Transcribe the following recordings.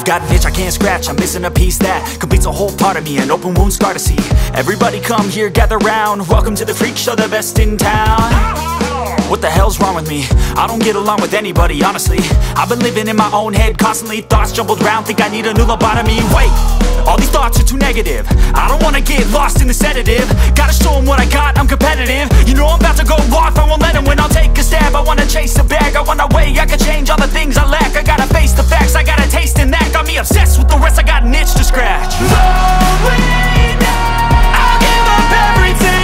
I've got an itch I can't scratch, I'm missing a piece that completes a whole part of me, an open wound scar to see. Everybody come here, gather round, welcome to the freak show, the best in town. What the hell's wrong with me? I don't get along with anybody, honestly. I've been living in my own head constantly, thoughts jumbled round, think I need a new lobotomy. Wait, all these thoughts are too negative, I don't wanna get lost in the sedative. Gotta show them what I got, I'm competitive. You know I'm about to go off, I won't let them win, I'll take a stab. I wanna chase a bag, I wanna weigh, I can change all the things I lack. I gotta face the facts, I got a taste in that. Got me obsessed with the rest, I got an itch to scratch. Lonely now, I'll give up everything.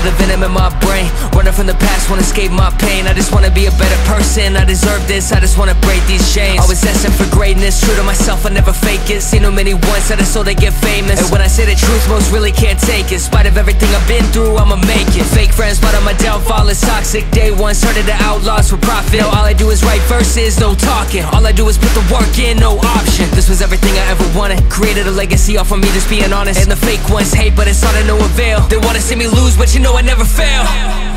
The venom in my brain, running from the past, wanna escape my pain. I just wanna be a better person, I deserve this, I just wanna break these chains. Always asking for greatness, true to myself, I never fake it. Seen no many once that I so they get famous. And when I say the truth, most really can't take it. In spite of everything I've been through, I'ma make it. Fake friends, but on my downfall is toxic. Day one, started the outlaws for profit. Now all I do is write verses, no talking. All I do is put the work in, no option. This was everything I ever wanted, created a legacy off of me just being honest. And the fake ones hate, but it's all to no avail. They wanna see me lose, but you know I never fail.